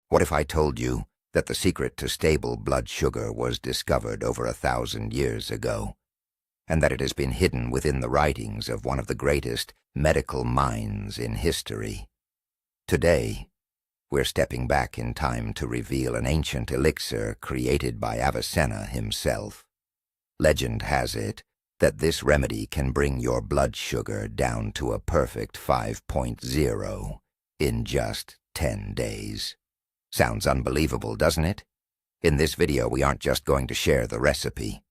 What if I told you that the secret to stable blood sugar was discovered over 1,000 years ago, and that it has been hidden within the writings of one of the greatest medical minds in history? Today, we're stepping back in time to reveal an ancient elixir created by Avicenna himself. Legend has it that this remedy can bring your blood sugar down to a perfect 5.0 in just 10 days. Sounds unbelievable, doesn't it? In this video, we aren't just going to share the recipe.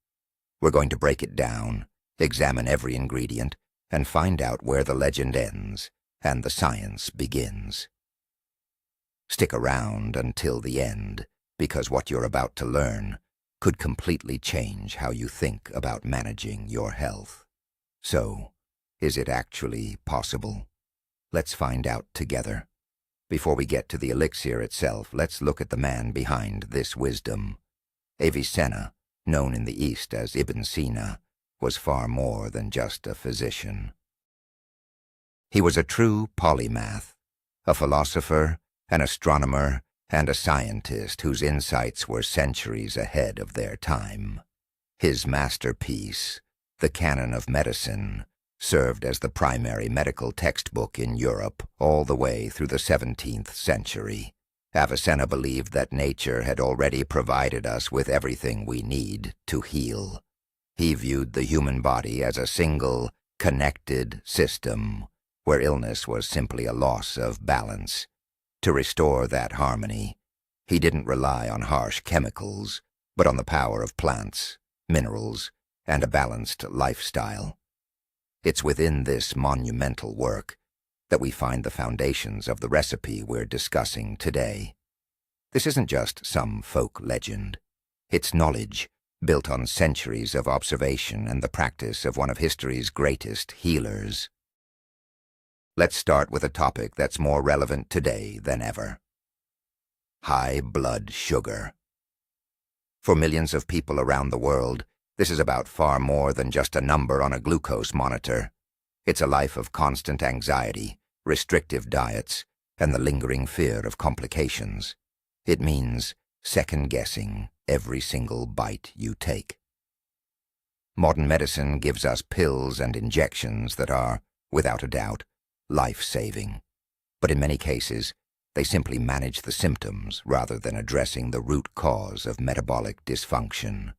We're going to break it down, examine every ingredient, and find out where the legend ends and the science begins. Stick around until the end, because what you're about to learn could completely change how you think about managing your health. So, is it actually possible? Let's find out together. Before we get to the elixir itself, let's look at the man behind this wisdom. Avicenna, known in the East as Ibn Sina, was far more than just a physician. He was a true polymath, a philosopher, an astronomer, and a scientist whose insights were centuries ahead of their time. His masterpiece, the Canon of Medicine, served as the primary medical textbook in Europe all the way through the 17th century. Avicenna believed that nature had already provided us with everything we need to heal. He viewed the human body as a single, connected system, where illness was simply a loss of balance. To restore that harmony, he didn't rely on harsh chemicals, but on the power of plants, minerals, and a balanced lifestyle. It's within this monumental work that we find the foundations of the recipe we're discussing today. This isn't just some folk legend. It's knowledge built on centuries of observation and the practice of one of history's greatest healers. Let's start with a topic that's more relevant today than ever: high blood sugar. For millions of people around the world, this is about far more than just a number on a glucose monitor. It's a life of constant anxiety, restrictive diets, and the lingering fear of complications. It means second-guessing every single bite you take. Modern medicine gives us pills and injections that are, without a doubt, life-saving. But in many cases, they simply manage the symptoms rather than addressing the root cause of metabolic dysfunction.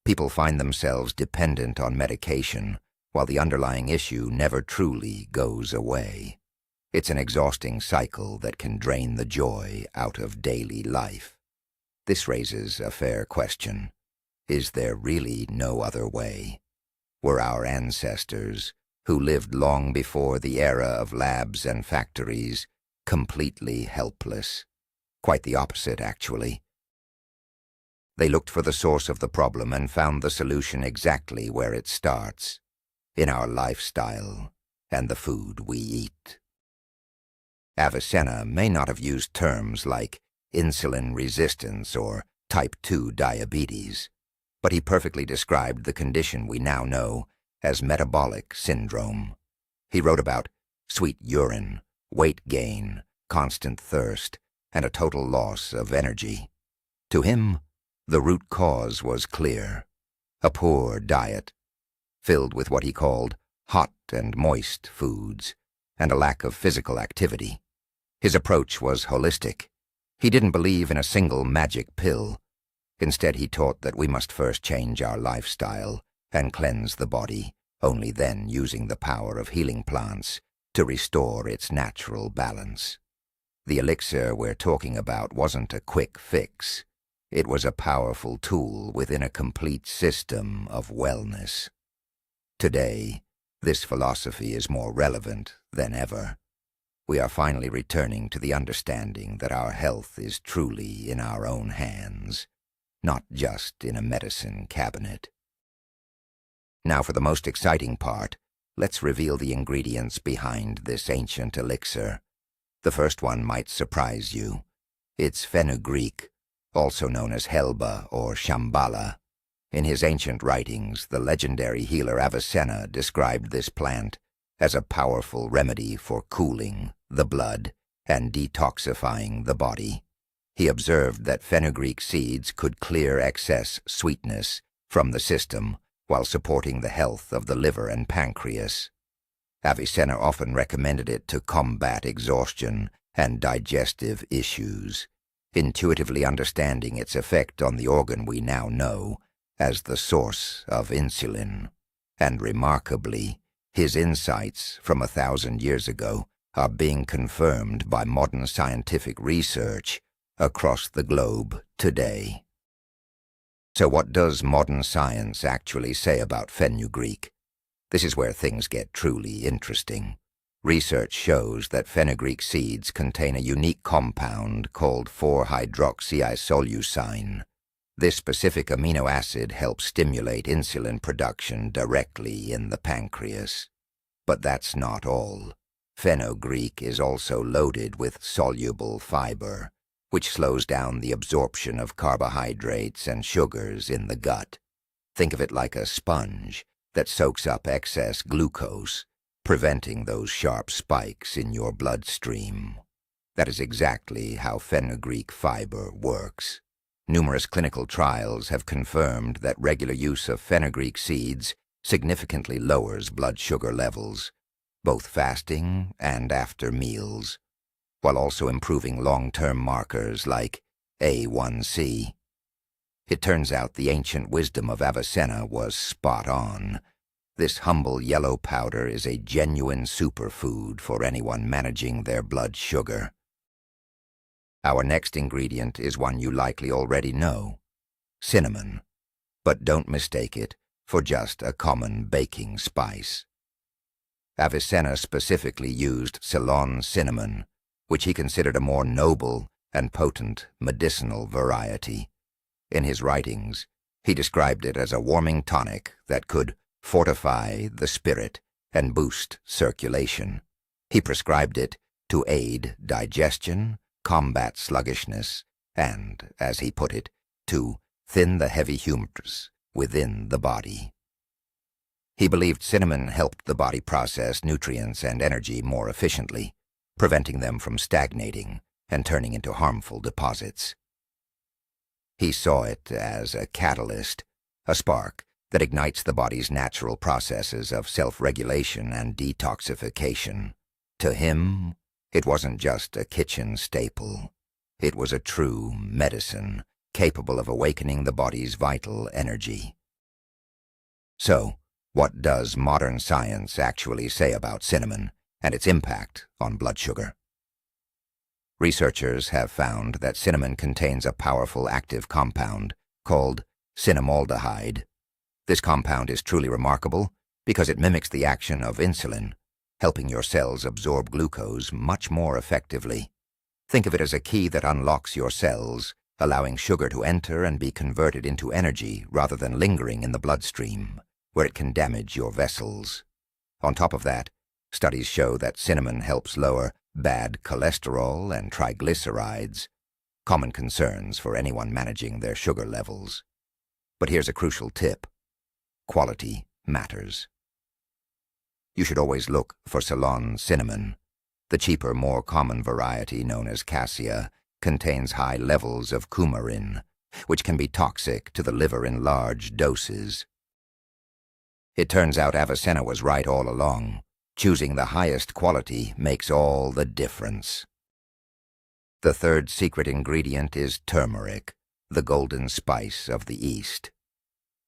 People find themselves dependent on medication, while the underlying issue never truly goes away. It's an exhausting cycle that can drain the joy out of daily life. This raises a fair question. Is there really no other way? Were our ancestors, who lived long before the era of labs and factories, completely helpless? Quite the opposite, actually. They looked for the source of the problem and found the solution exactly where it starts: in our lifestyle and the food we eat. Avicenna may not have used terms like insulin resistance or type 2 diabetes, but he perfectly described the condition we now know as metabolic syndrome. He wrote about sweet urine, weight gain, constant thirst, and a total loss of energy. To him, the root cause was clear: a poor diet, filled with what he called hot and moist foods, and a lack of physical activity. His approach was holistic. He didn't believe in a single magic pill. Instead, he taught that we must first change our lifestyle and cleanse the body, only then using the power of healing plants to restore its natural balance. The elixir we're talking about wasn't a quick fix. It was a powerful tool within a complete system of wellness. Today, this philosophy is more relevant than ever. We are finally returning to the understanding that our health is truly in our own hands, not just in a medicine cabinet. Now for the most exciting part, let's reveal the ingredients behind this ancient elixir. The first one might surprise you. It's fenugreek, also known as helba or shambhala. In his ancient writings, the legendary healer Avicenna described this plant as a powerful remedy for cooling the blood and detoxifying the body. He observed that fenugreek seeds could clear excess sweetness from the system while supporting the health of the liver and pancreas. Avicenna often recommended it to combat exhaustion and digestive issues, intuitively understanding its effect on the organ we now know as the source of insulin. And remarkably, his insights from 1,000 years ago are being confirmed by modern scientific research across the globe today. So what does modern science actually say about fenugreek? This is where things get truly interesting. Research shows that fenugreek seeds contain a unique compound called 4-hydroxyisoleucine. This specific amino acid helps stimulate insulin production directly in the pancreas. But that's not all. Fenugreek is also loaded with soluble fiber, which slows down the absorption of carbohydrates and sugars in the gut. Think of it like a sponge that soaks up excess glucose, preventing those sharp spikes in your bloodstream. That is exactly how fenugreek fiber works. Numerous clinical trials have confirmed that regular use of fenugreek seeds significantly lowers blood sugar levels, both fasting and after meals, while also improving long-term markers like A1C. It turns out the ancient wisdom of Avicenna was spot on. This humble yellow powder is a genuine superfood for anyone managing their blood sugar. Our next ingredient is one you likely already know: cinnamon. But don't mistake it for just a common baking spice. Avicenna specifically used Ceylon cinnamon, which he considered a more noble and potent medicinal variety. In his writings, he described it as a warming tonic that could fortify the spirit and boost circulation. He prescribed it to aid digestion, combat sluggishness, and, as he put it, to thin the heavy humors within the body. He believed cinnamon helped the body process nutrients and energy more efficiently, preventing them from stagnating and turning into harmful deposits. He saw it as a catalyst, a spark that ignites the body's natural processes of self-regulation and detoxification. To him, it wasn't just a kitchen staple. It was a true medicine, capable of awakening the body's vital energy. So, what does modern science actually say about cinnamon and its impact on blood sugar? Researchers have found that cinnamon contains a powerful active compound called cinnamaldehyde. This compound is truly remarkable because it mimics the action of insulin, helping your cells absorb glucose much more effectively. Think of it as a key that unlocks your cells, allowing sugar to enter and be converted into energy rather than lingering in the bloodstream, where it can damage your vessels. On top of that, studies show that cinnamon helps lower bad cholesterol and triglycerides, common concerns for anyone managing their sugar levels. But here's a crucial tip: quality matters. You should always look for Ceylon cinnamon. The cheaper, more common variety, known as cassia, contains high levels of coumarin, which can be toxic to the liver in large doses. It turns out Avicenna was right all along. Choosing the highest quality makes all the difference. The third secret ingredient is turmeric, the golden spice of the East.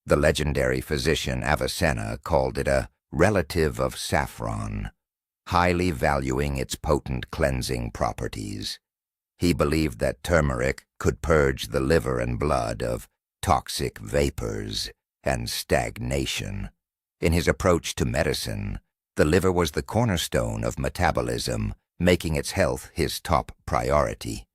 The legendary physician Avicenna called it a relative of saffron, highly valuing its potent cleansing properties. He believed that turmeric could purge the liver and blood of toxic vapors and stagnation. In his approach to medicine, the liver was the cornerstone of metabolism, making its health his top priority.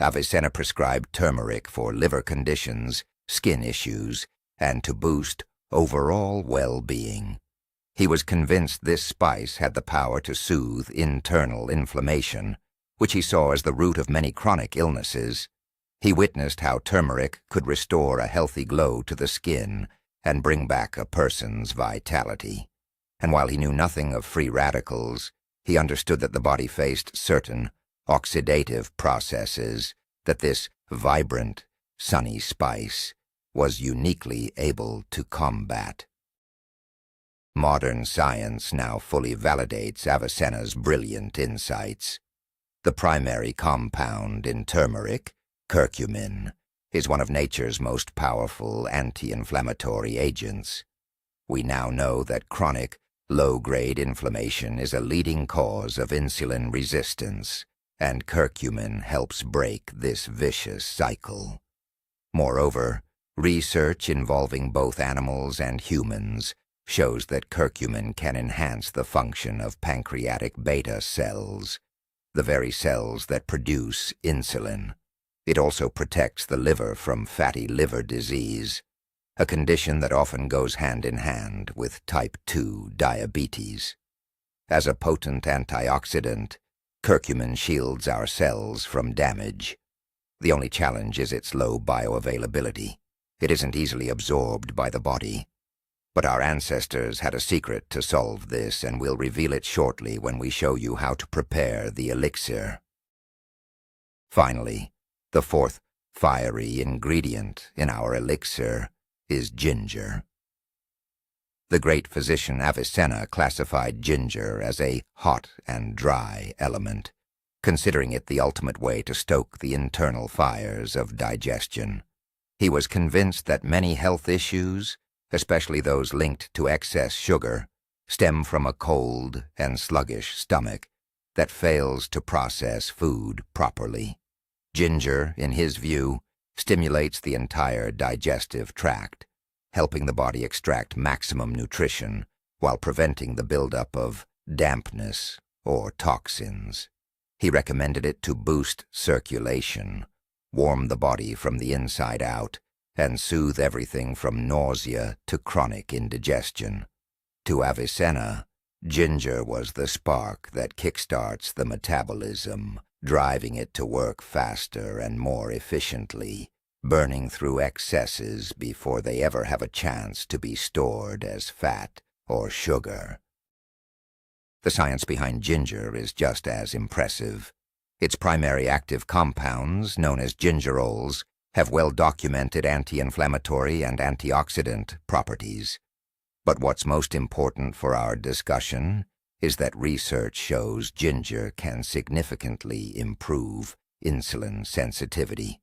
Avicenna prescribed turmeric for liver conditions, skin issues, and to boost overall well-being. He was convinced this spice had the power to soothe internal inflammation, which he saw as the root of many chronic illnesses. He witnessed how turmeric could restore a healthy glow to the skin and bring back a person's vitality. And while he knew nothing of free radicals, he understood that the body faced certain oxidative processes that this vibrant, sunny spice was uniquely able to combat. Modern science now fully validates Avicenna's brilliant insights. The primary compound in turmeric, curcumin, is one of nature's most powerful anti-inflammatory agents. We now know that chronic, low-grade inflammation is a leading cause of insulin resistance, and curcumin helps break this vicious cycle. Moreover, research involving both animals and humans shows that curcumin can enhance the function of pancreatic beta cells, the very cells that produce insulin. It also protects the liver from fatty liver disease, a condition that often goes hand in hand with type 2 diabetes. As a potent antioxidant, curcumin shields our cells from damage. The only challenge is its low bioavailability. It isn't easily absorbed by the body. But our ancestors had a secret to solve this, and we'll reveal it shortly when we show you how to prepare the elixir. Finally, the fourth fiery ingredient in our elixir is ginger. The great physician Avicenna classified ginger as a hot and dry element, considering it the ultimate way to stoke the internal fires of digestion. He was convinced that many health issues, especially those linked to excess sugar, stem from a cold and sluggish stomach that fails to process food properly. Ginger, in his view, stimulates the entire digestive tract, helping the body extract maximum nutrition while preventing the buildup of dampness or toxins. He recommended it to boost circulation, warm the body from the inside out, and soothe everything from nausea to chronic indigestion. To Avicenna, ginger was the spark that kickstarts the metabolism, driving it to work faster and more efficiently, burning through excesses before they ever have a chance to be stored as fat or sugar. The science behind ginger is just as impressive. Its primary active compounds, known as gingerols, have well-documented anti-inflammatory and antioxidant properties. But what's most important for our discussion is that research shows ginger can significantly improve insulin sensitivity.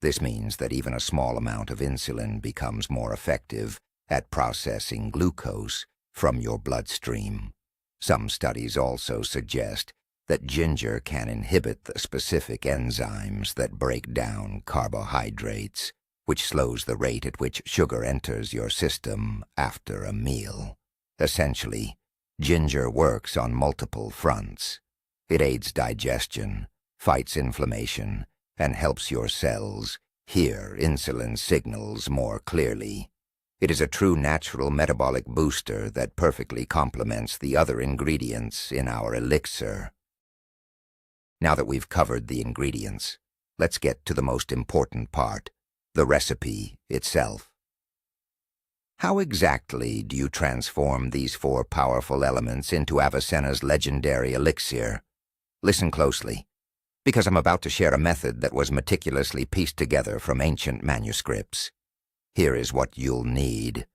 This means that even a small amount of insulin becomes more effective at processing glucose from your bloodstream. Some studies also suggest that ginger can inhibit the specific enzymes that break down carbohydrates, which slows the rate at which sugar enters your system after a meal. Essentially, ginger works on multiple fronts. It aids digestion, fights inflammation, and helps your cells hear insulin signals more clearly. It is a true natural metabolic booster that perfectly complements the other ingredients in our elixir. Now that we've covered the ingredients, let's get to the most important part, the recipe itself. How exactly do you transform these four powerful elements into Avicenna's legendary elixir? Listen closely, because I'm about to share a method that was meticulously pieced together from ancient manuscripts. Here is what you'll need: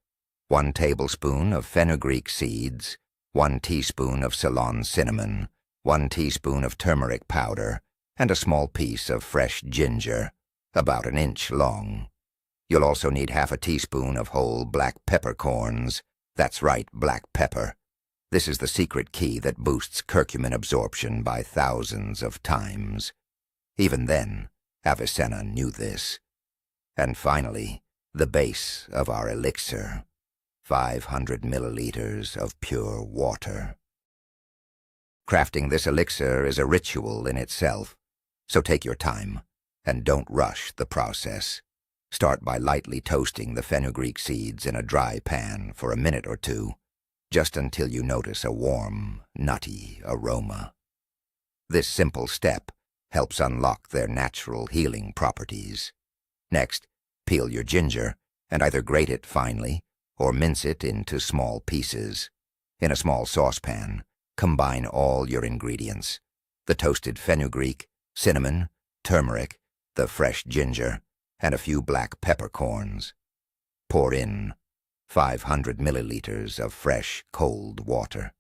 1 tablespoon of fenugreek seeds, 1 teaspoon of Ceylon cinnamon, 1 teaspoon of turmeric powder, and a small piece of fresh ginger, about 1 inch long. You'll also need half a teaspoon of whole black peppercorns. That's right, black pepper. This is the secret key that boosts curcumin absorption by thousands of times. Even then, Avicenna knew this. And finally, the base of our elixir, 500 milliliters of pure water. Crafting this elixir is a ritual in itself, so take your time and don't rush the process. Start by lightly toasting the fenugreek seeds in a dry pan for a minute or two, just until you notice a warm, nutty aroma. This simple step helps unlock their natural healing properties. Next, peel your ginger and either grate it finely or mince it into small pieces. In a small saucepan, combine all your ingredients: the toasted fenugreek, cinnamon, turmeric, the fresh ginger, and a few black peppercorns. Pour in 500 milliliters of fresh, cold water.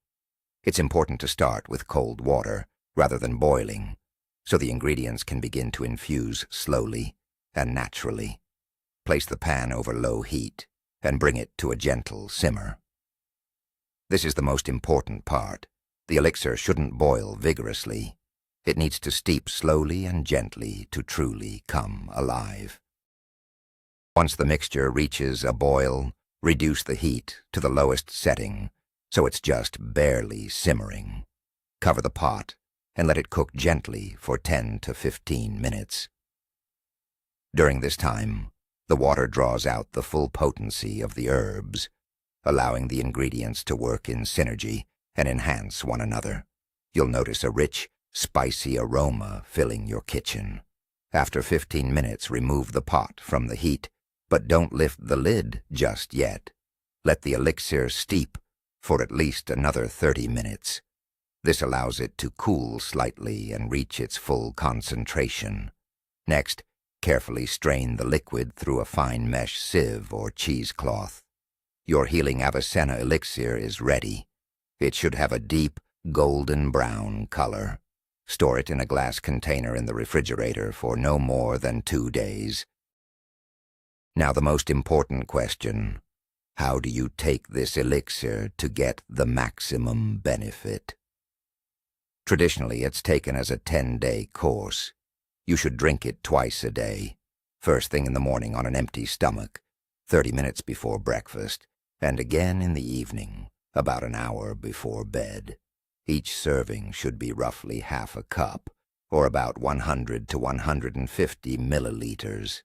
It's important to start with cold water rather than boiling, so the ingredients can begin to infuse slowly and naturally. Place the pan over low heat and bring it to a gentle simmer. This is the most important part. The elixir shouldn't boil vigorously. It needs to steep slowly and gently to truly come alive. Once the mixture reaches a boil, reduce the heat to the lowest setting so it's just barely simmering. Cover the pot and let it cook gently for 10 to 15 minutes. During this time, the water draws out the full potency of the herbs, allowing the ingredients to work in synergy and enhance one another. You'll notice a rich, spicy aroma filling your kitchen. After 15 minutes, remove the pot from the heat, but don't lift the lid just yet. Let the elixir steep for at least another 30 minutes. This allows it to cool slightly and reach its full concentration. Next, carefully strain the liquid through a fine mesh sieve or cheesecloth. Your healing Avicenna elixir is ready. It should have a deep, golden brown color. Store it in a glass container in the refrigerator for no more than 2 days. Now the most important question: how do you take this elixir to get the maximum benefit? Traditionally, it's taken as a 10-day course. You should drink it twice a day, first thing in the morning on an empty stomach, 30 minutes before breakfast, and again in the evening, about an hour before bed. Each serving should be roughly half a cup, or about 100 to 150 milliliters.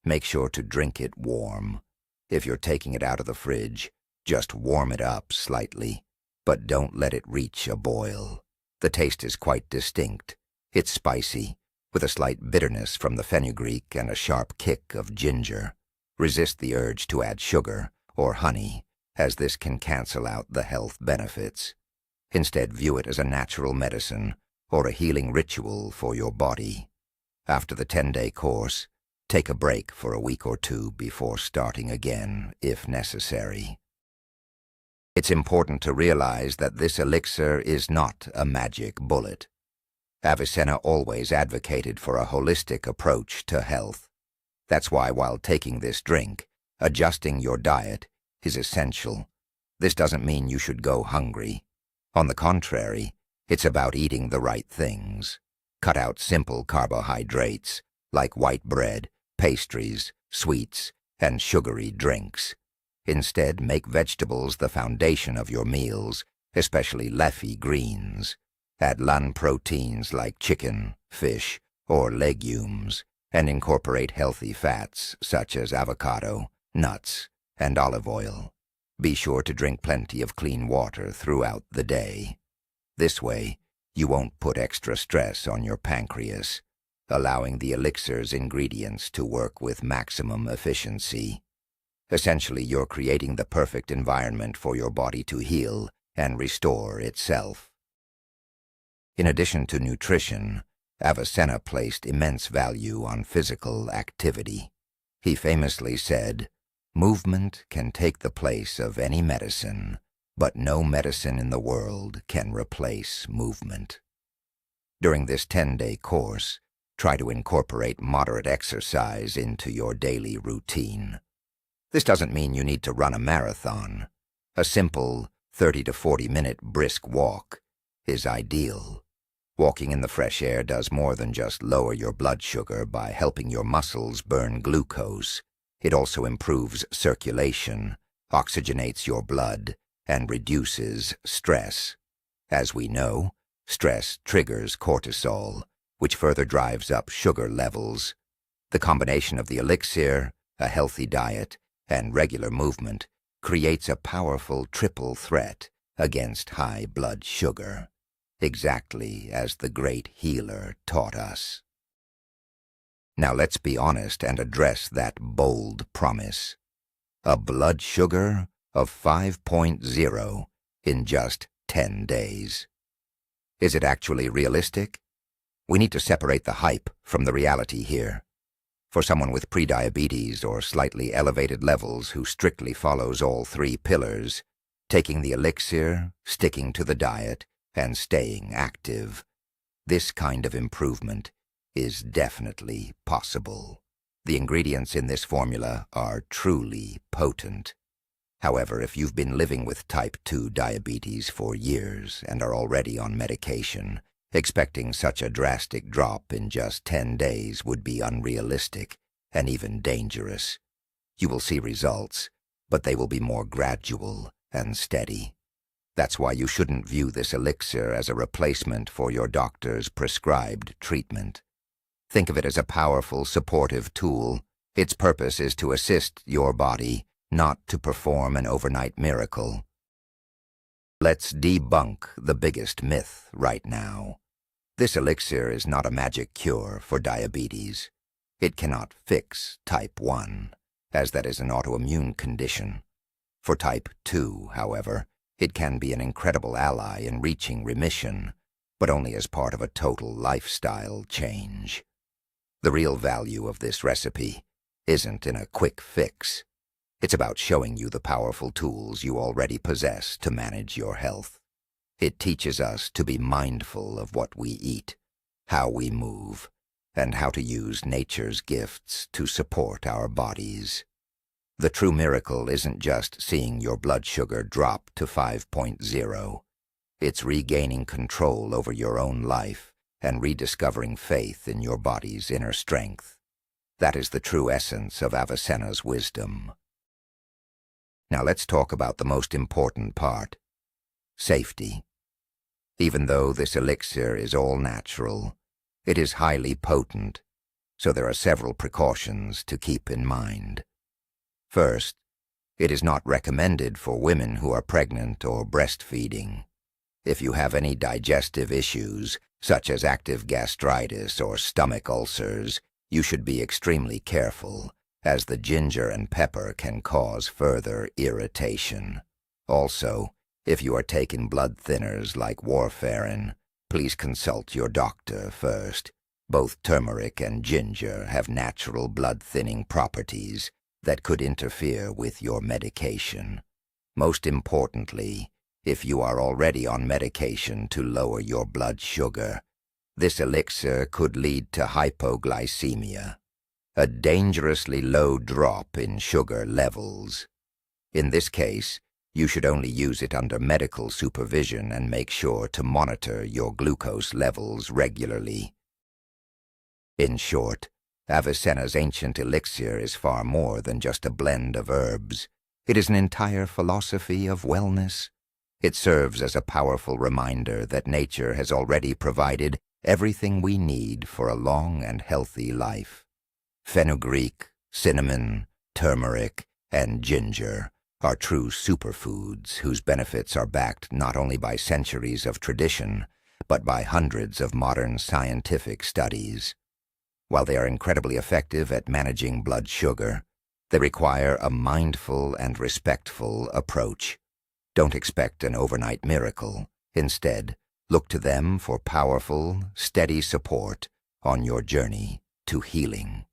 Make sure to drink it warm. If you're taking it out of the fridge, just warm it up slightly, but don't let it reach a boil. The taste is quite distinct. It's spicy, with a slight bitterness from the fenugreek and a sharp kick of ginger. Resist the urge to add sugar or honey, as this can cancel out the health benefits. Instead, view it as a natural medicine or a healing ritual for your body. After the 10-day course, take a break for a week or 2 before starting again, if necessary. It's important to realize that this elixir is not a magic bullet. Avicenna always advocated for a holistic approach to health. That's why, while taking this drink, adjusting your diet is essential. This doesn't mean you should go hungry. On the contrary, it's about eating the right things. Cut out simple carbohydrates like white bread, pastries, sweets, and sugary drinks. Instead, make vegetables the foundation of your meals, especially leafy greens. Add lean proteins like chicken, fish, or legumes, and incorporate healthy fats such as avocado, nuts, and olive oil. Be sure to drink plenty of clean water throughout the day. This way, you won't put extra stress on your pancreas, allowing the elixir's ingredients to work with maximum efficiency. Essentially, you're creating the perfect environment for your body to heal and restore itself. In addition to nutrition, Avicenna placed immense value on physical activity. He famously said, "Movement can take the place of any medicine, but no medicine in the world can replace movement." During this 10-day course, try to incorporate moderate exercise into your daily routine. This doesn't mean you need to run a marathon. A simple 30 to 40-minute brisk walk is ideal. Walking in the fresh air does more than just lower your blood sugar by helping your muscles burn glucose. It also improves circulation, oxygenates your blood, and reduces stress. As we know, stress triggers cortisol, which further drives up sugar levels. The combination of the elixir, a healthy diet, and regular movement creates a powerful triple threat against high blood sugar, exactly as the great healer taught us. Now let's be honest and address that bold promise. A blood sugar of 5.0 in just 10 days. Is it actually realistic? We need to separate the hype from the reality here. For someone with prediabetes or slightly elevated levels who strictly follows all three pillars, taking the elixir, sticking to the diet, and staying active, this kind of improvement is definitely possible. The ingredients in this formula are truly potent. However, if you've been living with type 2 diabetes for years and are already on medication, expecting such a drastic drop in just 10 days would be unrealistic and even dangerous. You will see results, but they will be more gradual and steady. That's why you shouldn't view this elixir as a replacement for your doctor's prescribed treatment. Think of it as a powerful, supportive tool. Its purpose is to assist your body, not to perform an overnight miracle. Let's debunk the biggest myth right now. This elixir is not a magic cure for diabetes. It cannot fix type 1, as that is an autoimmune condition. For type 2, however, it can be an incredible ally in reaching remission, but only as part of a total lifestyle change. The real value of this recipe isn't in a quick fix. It's about showing you the powerful tools you already possess to manage your health. It teaches us to be mindful of what we eat, how we move, and how to use nature's gifts to support our bodies. The true miracle isn't just seeing your blood sugar drop to 5.0. It's regaining control over your own life and rediscovering faith in your body's inner strength. That is the true essence of Avicenna's wisdom. Now let's talk about the most important part: safety. Even though this elixir is all natural, it is highly potent, so there are several precautions to keep in mind. First, it is not recommended for women who are pregnant or breastfeeding. If you have any digestive issues, such as active gastritis or stomach ulcers, you should be extremely careful, as the ginger and pepper can cause further irritation. Also, if you are taking blood thinners like warfarin, please consult your doctor first. Both turmeric and ginger have natural blood-thinning properties that could interfere with your medication. Most importantly, if you are already on medication to lower your blood sugar, this elixir could lead to hypoglycemia, a dangerously low drop in sugar levels. In this case, you should only use it under medical supervision and make sure to monitor your glucose levels regularly. In short, Avicenna's ancient elixir is far more than just a blend of herbs. It is an entire philosophy of wellness. It serves as a powerful reminder that nature has already provided everything we need for a long and healthy life. Fenugreek, cinnamon, turmeric, and ginger are true superfoods whose benefits are backed not only by centuries of tradition, but by hundreds of modern scientific studies. While they are incredibly effective at managing blood sugar, they require a mindful and respectful approach. Don't expect an overnight miracle. Instead, look to them for powerful, steady support on your journey to healing.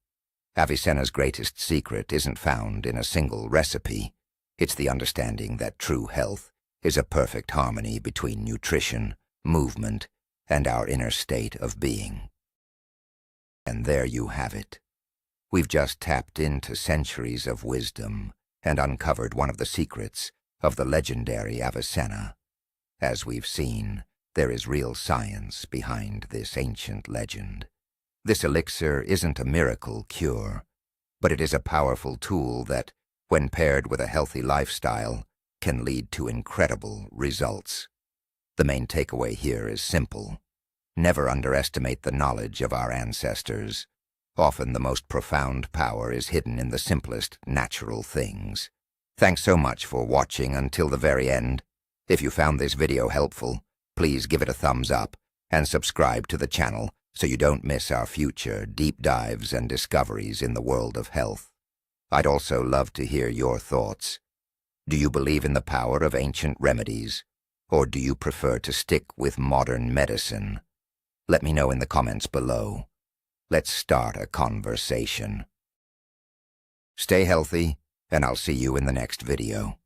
Avicenna's greatest secret isn't found in a single recipe. It's the understanding that true health is a perfect harmony between nutrition, movement, and our inner state of being. And there you have it. We've just tapped into centuries of wisdom and uncovered one of the secrets of the legendary Avicenna. As we've seen, there is real science behind this ancient legend. This elixir isn't a miracle cure, but it is a powerful tool that, when paired with a healthy lifestyle, can lead to incredible results. The main takeaway here is simple. Never underestimate the knowledge of our ancestors. Often the most profound power is hidden in the simplest natural things. Thanks so much for watching until the very end. If you found this video helpful, please give it a thumbs up and subscribe to the channel so you don't miss our future deep dives and discoveries in the world of health. I'd also love to hear your thoughts. Do you believe in the power of ancient remedies, or do you prefer to stick with modern medicine? Let me know in the comments below. Let's start a conversation. Stay healthy, and I'll see you in the next video.